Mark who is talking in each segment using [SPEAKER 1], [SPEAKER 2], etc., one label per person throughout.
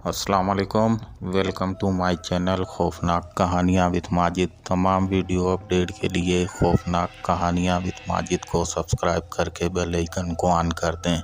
[SPEAKER 1] अस्सलाम वालेकुम। Welcome to my channel खौफनाक कहानियाँ विद माजिद। तमाम वीडियो अपडेट के लिए खौफनाक कहानियाँ विद माजिद को सब्सक्राइब करके बेल आइकन को ऑन कर दें।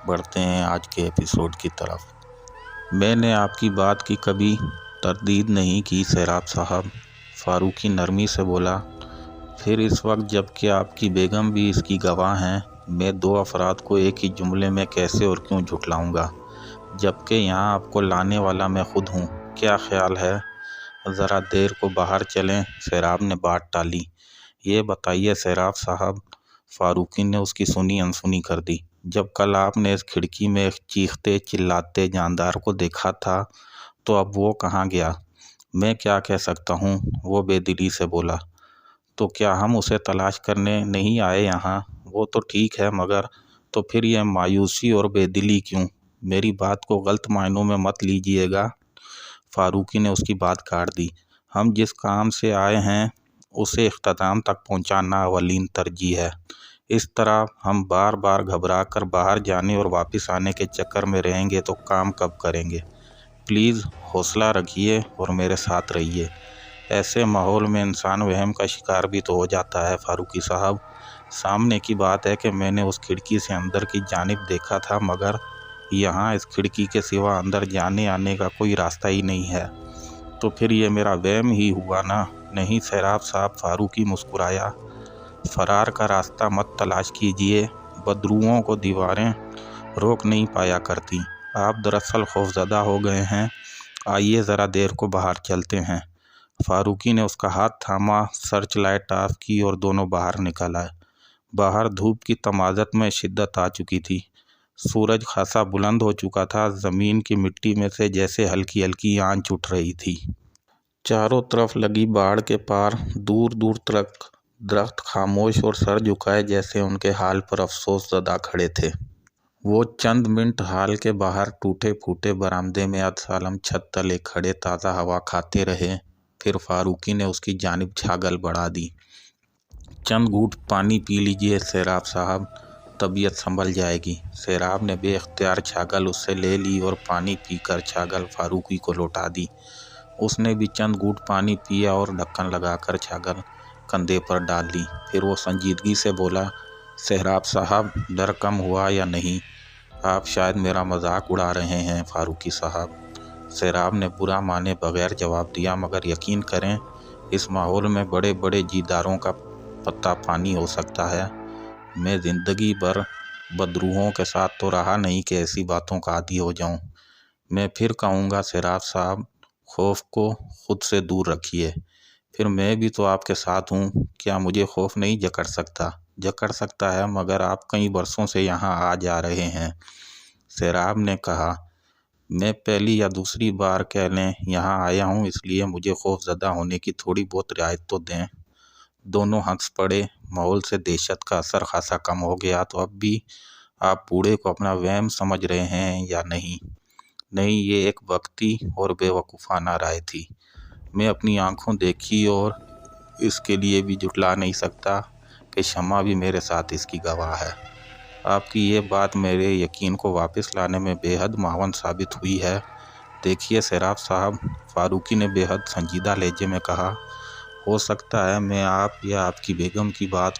[SPEAKER 1] बढ़ते हैं आज के एपिसोड की तरफ। मैंने आपकी बात की कभी तरदीद नहीं की सैराब साहब, फारूकी नरमी से बोला। फिर इस वक्त जबकि आपकी बेगम भी इसकी गवाह हैं, मैं दो अफराद को एक ही जुमले में कैसे और क्यों झुठलाऊंगा, जबकि यहाँ आपको लाने वाला मैं खुद हूँ। क्या ख्याल है, ज़रा देर को बाहर चलें? सैराब ने बात टाली। ये बताइए सैराब साहब, फारूकी ने उसकी सुनी अनसुनी कर दी। जब कल आपने इस खिड़की में एक चीखते चिल्लाते जानदार को देखा था, तो अब वो कहाँ गया? मैं क्या कह सकता हूँ, वो बेदिली से बोला। तो क्या हम उसे तलाश करने नहीं आए यहाँ? वो तो ठीक है, मगर तो फिर यह मायूसी और बेदिली क्यों? मेरी बात को गलत मायनों में मत लीजिएगा। फारूकी ने उसकी बात काट दी। हम जिस काम से आए हैं उसे इख्तिताम तक पहुंचाना अवलीन तरजीह है। इस तरह हम बार बार घबरा कर बाहर जाने और वापस आने के चक्कर में रहेंगे तो काम कब करेंगे? प्लीज़ हौसला रखिए और मेरे साथ रहिए। ऐसे माहौल में इंसान वहम का शिकार भी तो हो जाता है फारूकी साहब। सामने की बात है कि मैंने उस खिड़की से अंदर की जानिब देखा था, मगर यहाँ इस खिड़की के सिवा अंदर जाने आने का कोई रास्ता ही नहीं है। तो फिर ये मेरा वहम ही हुआ ना? नहीं सैराब साहब, फारूकी मुस्कुराया। फरार का रास्ता मत तलाश कीजिए, बदरुओं को दीवारें रोक नहीं पाया करती। आप दरअसल खौफजदा हो गए हैं। आइए ज़रा देर को बाहर चलते हैं। फारूकी ने उसका हाथ थामा, सर्च लाइट ऑफ की और दोनों बाहर निकल आए। बाहर धूप की तमाज़त में शिद्दत आ चुकी थी। सूरज खासा बुलंद हो चुका था। ज़मीन की मिट्टी में से जैसे हल्की हल्की आंच उठ रही थी। चारों तरफ लगी बाड़ के पार दूर दूर तक दरख्त खामोश और सर झुकाए जैसे उनके हाल पर अफसोस ज़दा खड़े थे। वो चंद मिनट हाल के बाहर टूटे फूटे बरामदे में अदसालम छत तले खड़े ताज़ा हवा खाते रहे। फिर फारूकी ने उसकी जानिब छागल बढ़ा दी। चंद घूंट पानी पी लीजिए सैराब साहब, तबीयत संभल जाएगी। सैराब ने बेख्तियार छागल उससे ले ली और पानी पीकर छागल फारूकी को लौटा दी। उसने भी चंद घूंट पानी पिया और ढक्कन लगाकर छागल कंधे पर डाल ली। फिर वो संजीदगी से बोला, सैराब साहब, डर कम हुआ या नहीं? आप शायद मेरा मजाक उड़ा रहे हैं फारूकी साहब। सैराब ने बुरा माने बगैर जवाब दिया, मगर यकीन करें, इस माहौल में बड़े बड़े जीदारों का पत्ता पानी हो सकता है। मैं ज़िंदगी भर बदरूहों के साथ तो रहा नहीं कि ऐसी बातों का आदी हो जाऊं। मैं फिर कहूँगा सैराब साहब, खौफ को खुद से दूर रखिए। फिर मैं भी तो आपके साथ हूँ। क्या मुझे खौफ नहीं जकड़ सकता? जकड़ सकता है, मगर आप कई बरसों से यहाँ आ जा रहे हैं। सैराब ने कहा, मैं पहली या दूसरी बार कह लें यहाँ आया हूँ, इसलिए मुझे खौफजदा होने की थोड़ी बहुत रियायत तो दें। दोनों हंस पड़े। माहौल से दहशत का असर खासा कम हो गया। तो अब भी आप बूढ़े को अपना वहम समझ रहे हैं या नहीं? नहीं, ये एक वक्ती और बेवकूफ़ाना राय थी। मैं अपनी आंखों देखी और इसके लिए भी जुटला नहीं सकता कि शमा भी मेरे साथ इसकी गवाह है। आपकी ये बात मेरे यकीन को वापस लाने में बेहद मावन साबित हुई है। देखिए सैराब साहब, फारूकी ने बेहद संजीदा लहजे में कहा, हो सकता है मैं आप या आपकी बेगम की बात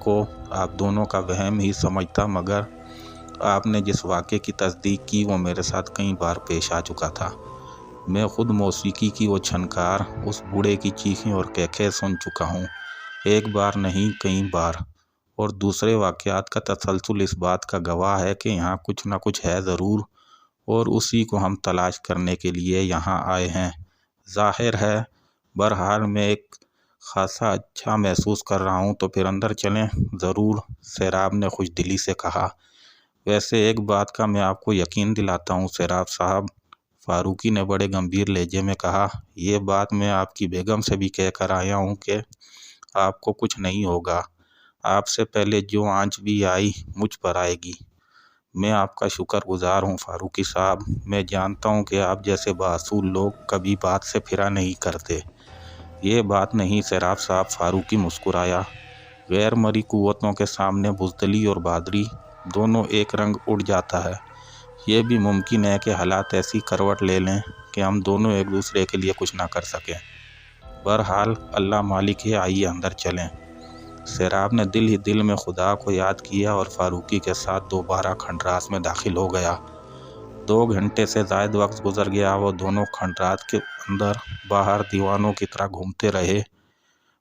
[SPEAKER 1] को आप दोनों का वहम ही समझता, मगर आपने जिस वाक़े की तस्दीक की वो मेरे साथ कई बार पेश आ चुका था। मैं खुद मौसीकी की वो छनकार, उस बूढ़े की चीखें और कैखे सुन चुका हूँ, एक बार नहीं कई बार। और दूसरे वाक़यात का तसलसल इस बात का गवाह है कि यहाँ कुछ न कुछ है ज़रूर, और उसी को हम तलाश करने के लिए यहाँ आए हैं। ज़ाहिर है, बहरहाल मैं एक खासा अच्छा महसूस कर रहा हूँ, तो फिर अंदर चलें। ज़रूर, सैराब ने खुशदिली से कहा। वैसे एक बात का मैं आपको यकीन दिलाता हूँ सैराब साहब, फारूकी ने बड़े गंभीर लहजे में कहा, ये बात मैं आपकी बेगम से भी कह कर आया हूँ कि आपको कुछ नहीं होगा। आपसे पहले जो आंच भी आई मुझ पर आएगी। मैं आपका शुक्रगुजार हूँ फारूकी साहब। मैं जानता हूँ कि आप जैसे बासूल लोग कभी बात से फिरा नहीं करते। ये बात नहीं सैराब साहब, फारूकी मुस्कुराया। गैर मरी कुव्वतों के सामने बुज़दिली और बहादुरी दोनों एक रंग उड़ जाता है। ये भी मुमकिन है कि हालात ऐसी करवट ले लें कि हम दोनों एक दूसरे के लिए कुछ ना कर सकें। बहरहाल अल्लाह मालिक है, आइए अंदर चलें। सैराब ने दिल ही दिल में खुदा को याद किया और फारूकी के साथ दोबारा खंडरास में दाखिल हो गया। 2 घंटे से ज़ायद वक्त गुजर गया। वो दोनों खंडरात के अंदर बाहर दीवानों की तरह घूमते रहे।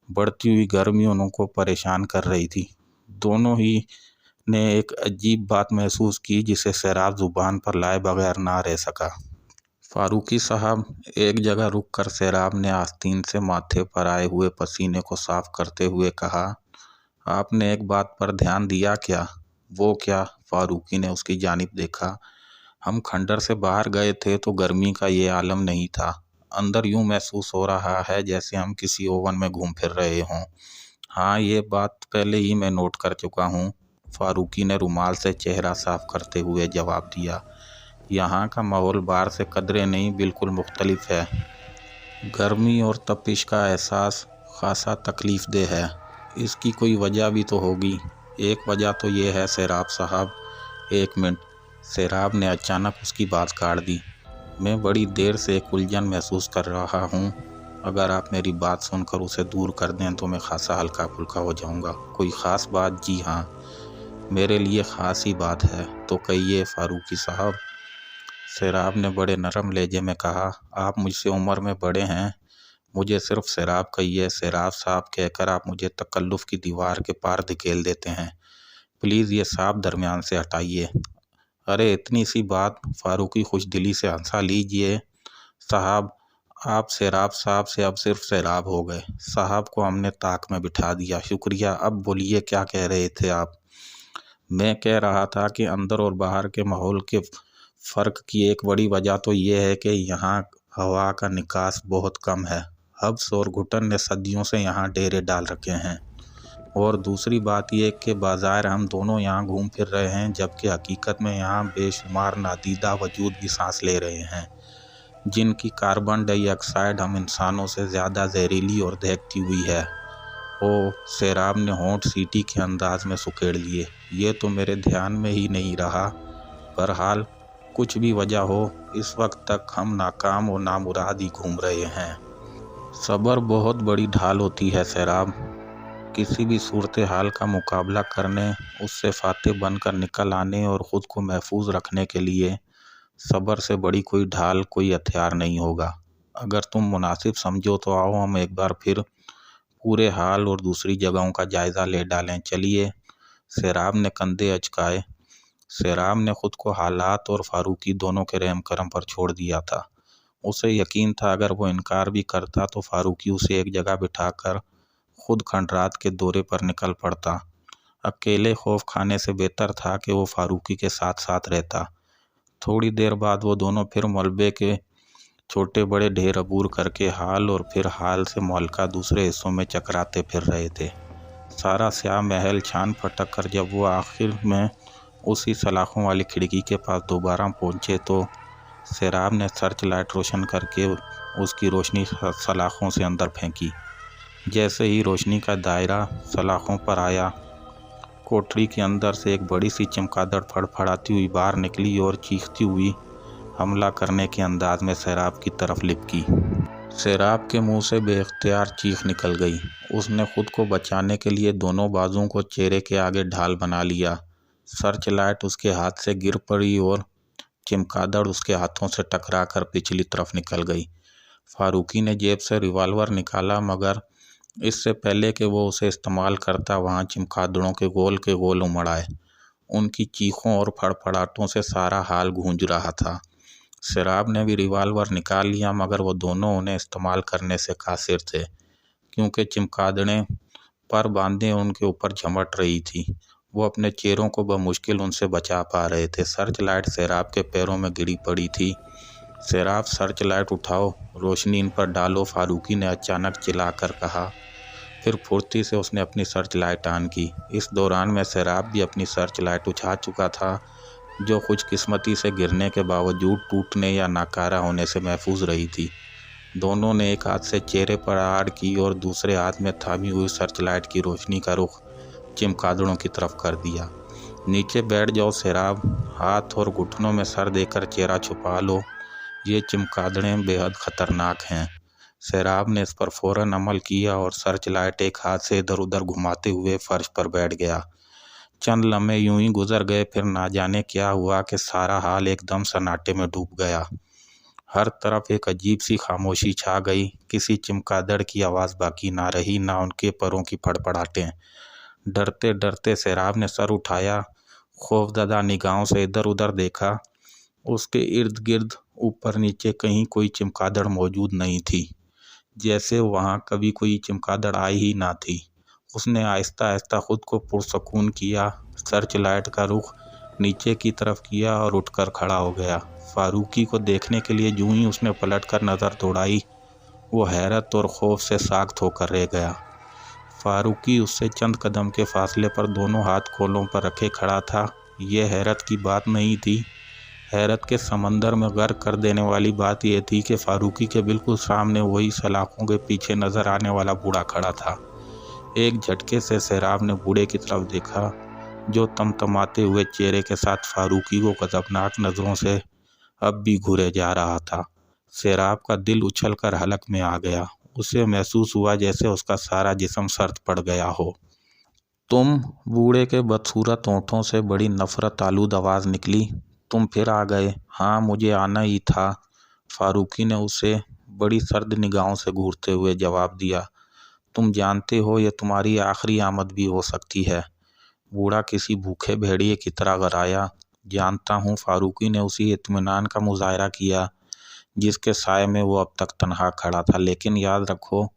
[SPEAKER 1] बढ़ती हुई गर्मी उनको परेशान कर रही थी। दोनों ही ने एक अजीब बात महसूस की जिसे सैराब ज़ुबान पर लाए बगैर ना रह सका। फारूकी साहब, एक जगह रुक कर सैराब ने आस्तीन से माथे पर आए हुए पसीने को साफ करते हुए कहा, आपने एक बात पर ध्यान दिया क्या? वो क्या? फारूकी ने उसकी जानिब देखा। हम खंडर से बाहर गए थे तो गर्मी का ये आलम नहीं था। अंदर यूं महसूस हो रहा है जैसे हम किसी ओवन में घूम फिर रहे हों। हाँ, ये बात पहले ही मैं नोट कर चुका हूँ, फारूकी ने रुमाल से चेहरा साफ करते हुए जवाब दिया। यहाँ का माहौल बाहर से कदरे नहीं, बिल्कुल मुख्तलिफ है। गर्मी और तपिश का एहसास खासा तकलीफ़देह है। इसकी कोई वजह भी तो होगी। एक वजह तो ये है सैराब साहब। 1 मिनट, सैराब ने अचानक उसकी बात काट दी। मैं बड़ी देर से एक उलझन महसूस कर रहा हूँ। अगर आप मेरी बात सुनकर उसे दूर कर दें तो मैं खासा हल्का फुल्का हो जाऊँगा। कोई ख़ास बात? जी हाँ, मेरे लिए ख़ास ही बात है। तो कहिए फारूकी साहब, सैराब ने बड़े नरम लहजे में कहा। आप मुझसे उम्र में बड़े हैं, मुझे सिर्फ सैराब कहिए। सैराब साहब कहकर आप मुझे तकल्लुफ़ की दीवार के पार धकेल देते हैं। प्लीज़ ये साहब दरमियान से हटाइए। अरे इतनी सी बात, फारूकी खुशदिली से हंसा। लीजिए साहब, आप सैराब साहब से अब सिर्फ सैराब हो गए। साहब को हमने ताक में बिठा दिया। शुक्रिया। अब बोलिए, क्या कह रहे थे आप? मैं कह रहा था कि अंदर और बाहर के माहौल के फ़र्क की एक बड़ी वजह तो ये है कि यहाँ हवा का निकास बहुत कम है। हब्स और घुटन ने सदियों से यहाँ डेरे डाल रखे हैं। और दूसरी बात यह कि बाज़ार हम दोनों यहाँ घूम फिर रहे हैं, जबकि हकीकत में यहाँ बेशुमार नादीदा वजूद भी सांस ले रहे हैं, जिनकी कार्बन डाइऑक्साइड हम इंसानों से ज़्यादा जहरीली और दहकती हुई है। ओ, सैराब ने होंठ सीटी के अंदाज में सुखेड़ लिए। ये तो मेरे ध्यान में ही नहीं रहा। बहरहाल कुछ भी वजह हो, इस वक्त तक हम नाकाम और नामुराद ही घूम रहे हैं। सब्र बहुत बड़ी ढाल होती है सैराब। किसी भी सूरत हाल का मुकाबला करने, उससे फातेह बनकर निकल आने और ख़ुद को महफूज रखने के लिए सब्र से बड़ी कोई ढाल, कोई हथियार नहीं होगा। अगर तुम मुनासिब समझो तो आओ हम एक बार फिर पूरे हाल और दूसरी जगहों का जायज़ा ले डालें। चलिए। सैराब ने कंधे अचकाए। सैराब ने खुद को हालात और फारूकी दोनों के रहम करम पर छोड़ दिया था। उसे यकीन था अगर वो इनकार भी करता तो फारूकी उसे एक जगह बिठाकर खुद खंडरात के दौरे पर निकल पड़ता। अकेले खौफ खाने से बेहतर था कि वो फारूकी के साथ साथ रहता। थोड़ी देर बाद वो दोनों फिर मलबे के छोटे बड़े ढेर अबूर करके हाल और फिर हाल से मुअल्लिका दूसरे हिस्सों में चकराते फिर रहे थे। सारा स्याह महल छान फटक कर जब वो आखिर में उसी सलाखों वाली खिड़की के पास दोबारा पहुँचे तो सैराब ने सर्च लाइट रोशन करके उसकी रोशनी सलाखों से अंदर फेंकी। जैसे ही रोशनी का दायरा सलाखों पर आया, कोठरी के अंदर से एक बड़ी सी चमगादड़ फड़फड़ाती हुई बाहर निकली और चीखती हुई हमला करने के अंदाज में सैराब की तरफ लिपकी। सैराब के मुंह से बेख्तियार चीख निकल गई। उसने खुद को बचाने के लिए दोनों बाजुओं को चेहरे के आगे ढाल बना लिया। सर्च लाइट उसके हाथ से गिर पड़ी और चमगादड़ उसके हाथों से टकराकर पिछली तरफ निकल गई। फारूकी ने जेब से रिवॉल्वर निकाला, मगर इससे पहले कि वो उसे इस्तेमाल करता वहाँ चमगादड़ों के गोल उमड़ आए। उनकी चीखों और फड़फड़ाहटों से सारा हाल गूंज रहा था। सैराब ने भी रिवॉल्वर निकाल लिया, मगर वो दोनों उन्हें इस्तेमाल करने से कासिर थे, क्योंकि चमगादड़ें पर बांधे उनके ऊपर झमट रही थी। वो अपने चेहरों को बमुश्किल उनसे बचा पा रहे थे। सर्च लाइट सैराब के पैरों में गिरी पड़ी थी। सैराब, सर्च लाइट उठाओ, रोशनी इन पर डालो, फारूकी ने अचानक चिल्लाकर कहा। फिर फुर्ती से उसने अपनी सर्च लाइट ऑन की। इस दौरान में सैराब भी अपनी सर्च लाइट उठा चुका था, जो खुशकिस्मती से गिरने के बावजूद टूटने या नाकारा होने से महफूज रही थी। दोनों ने एक हाथ से चेहरे पर आड़ की और दूसरे हाथ में थामी हुई सर्च लाइट की रोशनी का रुख चमगादड़ों की तरफ कर दिया। नीचे बैठ जाओ सेराब, हाथ और घुटनों में सर देकर चेहरा छुपा लो, ये चमगादड़ें बेहद खतरनाक हैं। सेराब ने इस पर फौरन अमल किया और सर्च लाइट एक हाथ से इधर उधर घुमाते हुए फर्श पर बैठ गया। चंद लम्हे यूं ही गुजर गए, फिर ना जाने क्या हुआ कि सारा हाल एकदम सन्नाटे में डूब गया। हर तरफ एक अजीब सी खामोशी छा गई। किसी चमगादड़ की आवाज़ बाकी ना रही, ना उनके परों की फड़फड़ाहटें। डरते डरते सेराब ने सर उठाया, खौफजदा निगाहों से इधर उधर देखा। उसके इर्द गिर्द ऊपर नीचे कहीं कोई चमगादड़ मौजूद नहीं थी, जैसे वहाँ कभी कोई चमगादड़ आई ही ना थी। उसने आहिस्ता आहिस्ता खुद को पुरसकून किया, सर्च लाइट का रुख नीचे की तरफ किया और उठकर खड़ा हो गया। फारूकी को देखने के लिए यूं ही उसने पलटकर नज़र दौड़ाई, वो हैरत और खौफ से साख्त होकर रह गया। फारूकी उससे चंद कदम के फासले पर दोनों हाथ खोलों पर रखे खड़ा था। ये हैरत की बात नहीं थी। हैरत के समंदर में गर्क कर देने वाली बात यह थी कि फारूकी के बिल्कुल सामने वही सलाखों के पीछे नजर आने वाला बूढ़ा खड़ा था। एक झटके से सेराब ने बूढ़े की तरफ देखा, जो तमतमाते हुए चेहरे के साथ फारूकी को खतरनाक नज़रों से अब भी घूरे जा रहा था। सेराब का दिल उछलकर हलक में आ गया। उसे महसूस हुआ जैसे उसका सारा जिस्म सर्द पड़ गया हो। तुम, बूढ़े के बदसूरत होंठों से बड़ी नफरत आलूद आवाज़ निकली। तुम फिर आ गए। हाँ, मुझे आना ही था, फारूकी ने उसे बड़ी सर्द निगाहों से घूरते हुए जवाब दिया। तुम जानते हो ये तुम्हारी आखिरी आमद भी हो सकती है। बूढ़ा किसी भूखे भेड़िए की तरह गराया। जानता हूँ, फारूकी ने उसी इत्मीनान का मुजाहरा किया जिसके साए में वो अब तक तनहा खड़ा था। लेकिन याद रखो,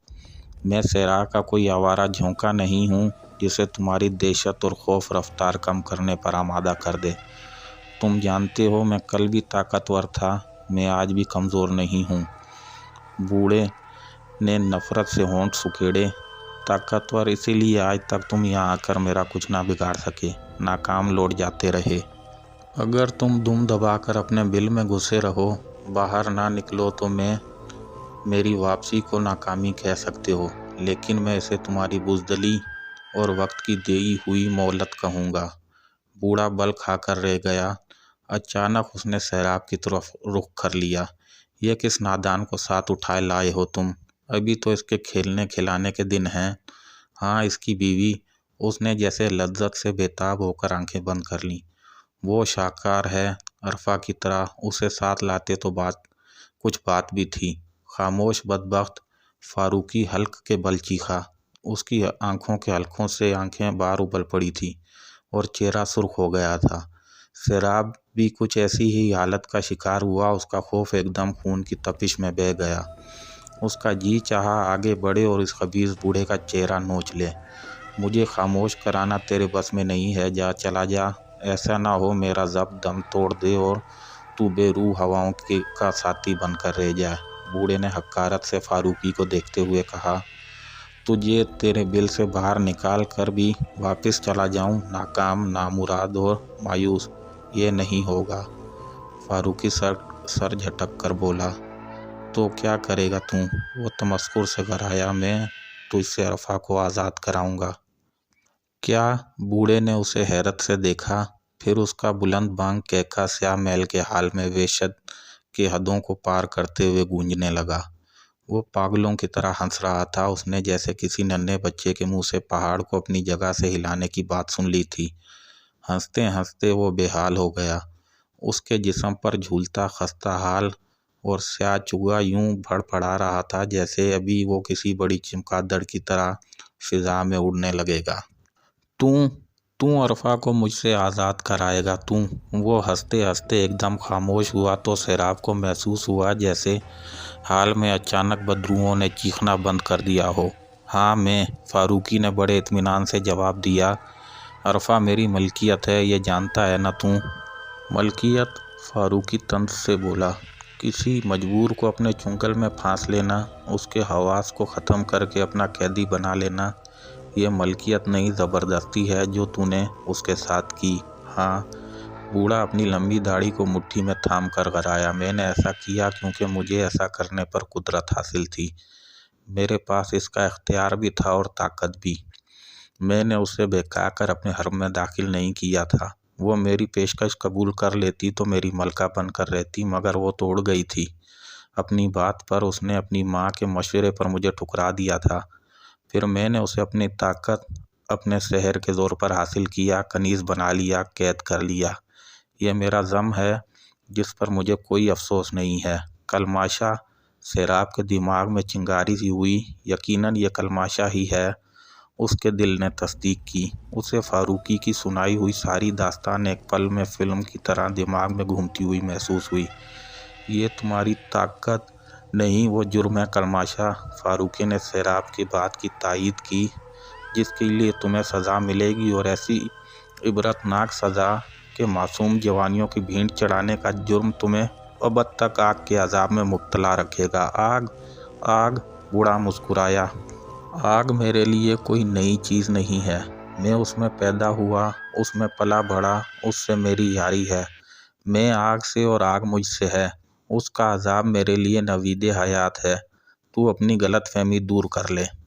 [SPEAKER 1] मैं सेरा का कोई आवारा झोंका नहीं हूँ जिसे तुम्हारी दहशत और खौफ रफ्तार कम करने पर आमादा कर दे। तुम जानते हो, मैं कल भी ताकतवर था, मैं आज भी कमज़ोर नहीं हूँ। बूढ़े ने नफ़रत से होंठ सुखेड़े। ताकतवर इसीलिए आज तक तुम यहाँ आकर मेरा कुछ ना बिगाड़ सके, नाकाम लौट जाते रहे। अगर तुम दुम दबाकर अपने बिल में घुसे रहो, बाहर ना निकलो, तो मेरी वापसी को नाकामी कह सकते हो, लेकिन मैं इसे तुम्हारी बुज़दिली और वक्त की दी हुई मोहलत कहूँगा। बूढ़ा बल खाकर रह गया। अचानक उसने सेराब की तरफ रुख कर लिया। यह किस नादान को साथ उठाए लाए हो तुम? अभी तो इसके खेलने खिलाने के दिन हैं। हाँ, इसकी बीवी, उसने जैसे लज्जत से बेताब होकर आंखें बंद कर लीं। वो शाहकार है, अरफा की तरह, उसे साथ लाते तो कुछ बात भी थी। खामोश बदबख्त, फारूकी हल्क के बल चीखा। उसकी आंखों के हलकों से आंखें बाहर उबल पड़ी थी और चेहरा सुर्ख हो गया था। सेराब भी कुछ ऐसी ही हालत का शिकार हुआ। उसका खौफ एकदम खून की तपिश में बह गया। उसका जी चाहा आगे बढ़े और इस खबीस बूढ़े का चेहरा नोच ले। मुझे खामोश कराना तेरे बस में नहीं है, जा, चला जा। ऐसा ना हो मेरा ज़ब्त दम तोड़ दे और तू बेरूह हवाओं का साथी बनकर रह जाए। बूढ़े ने हकारत से फारूकी को देखते हुए कहा, तुझे तेरे बिल से बाहर निकाल कर भी वापस चला जाऊं, नाकाम, नामुराद और मायूस, ये नहीं होगा। फारूकी सर झटक कर बोला, तो क्या करेगा तू? वो तमस्कुर से गराया, मैं तुझसे अरफा को आज़ाद कराऊंगा। क्या? बूढ़े ने उसे हैरत से देखा। फिर उसका बुलंद बांग कैका स्याह महल के हाल में वेशद के हदों को पार करते हुए गूंजने लगा। वो पागलों की तरह हंस रहा था। उसने जैसे किसी नन्हे बच्चे के मुंह से पहाड़ को अपनी जगह से हिलाने की बात सुन ली थी। हंसते हंसते वो बेहाल हो गया। उसके जिस्म पर झूलता खस्ता हाल और स्याह चुगा यूं फड़फड़ा रहा था जैसे अभी वो किसी बड़ी चमगादड़ की तरह फिजा में उड़ने लगेगा। तू अरफा को मुझसे आज़ाद कराएगा तू? वो हंसते हंसते एकदम खामोश हुआ तो सेराब को महसूस हुआ जैसे हाल में अचानक बदरूहों ने चीखना बंद कर दिया हो। हाँ, मैं, फारूकी ने बड़े इत्मीनान से जवाब दिया। अरफा मेरी मलकियत है, ये जानता है ना तू? मलकियत? फारूकी तंज से बोला। किसी मजबूर को अपने चुंगल में फांस लेना, उसके हवास को ख़त्म करके अपना कैदी बना लेना, ये मलकियत नहीं, ज़बरदस्ती है जो तूने उसके साथ की। हाँ, बूढ़ा अपनी लंबी दाढ़ी को मुट्ठी में थाम कर गराया। मैंने ऐसा किया क्योंकि मुझे ऐसा करने पर कुदरत हासिल थी। मेरे पास इसका इख्तियार भी था और ताकत भी। मैंने उसे बहकाकर अपने हरम में दाखिल नहीं किया था। वो मेरी पेशकश कबूल कर लेती तो मेरी मलका बनकर रहती, मगर वो तोड़ गई थी। अपनी बात पर उसने अपनी माँ के मशवरे पर मुझे ठुकरा दिया था। फिर मैंने उसे अपनी ताकत अपने शहर के ज़ोर पर हासिल किया, कनीज़ बना लिया, कैद कर लिया। यह मेरा ज़म है जिस पर मुझे कोई अफसोस नहीं है। कलमाशा सैराब के दिमाग में चिंगारी सी हुई। यकीनन ये कलमाशा ही है। उसके दिल ने तस्दीक की। उसे फारूकी की सुनाई हुई सारी दास्तान एक पल में फिल्म की तरह दिमाग में घूमती हुई महसूस हुई। ये तुम्हारी ताकत नहीं, वो जुर्म है कलमाशा। फारूकी ने सैराब की बात की तायीद की। जिसके लिए तुम्हें सज़ा मिलेगी, और ऐसी इबरतनाक सज़ा कि मासूम जवानियों की भीड़ चढ़ाने का जुर्म तुम्हें अबद तक आग के अजाब में मुब्तला रखेगा। आग, आग, बूढ़ा मुस्कुराया। आग मेरे लिए कोई नई चीज़ नहीं है। मैं उसमें पैदा हुआ, उसमें पला बढ़ा, उससे मेरी यारी है। मैं आग से और आग मुझसे है। उसका अजाब मेरे लिए नवीद हयात है। तू अपनी गलत फहमी दूर कर ले।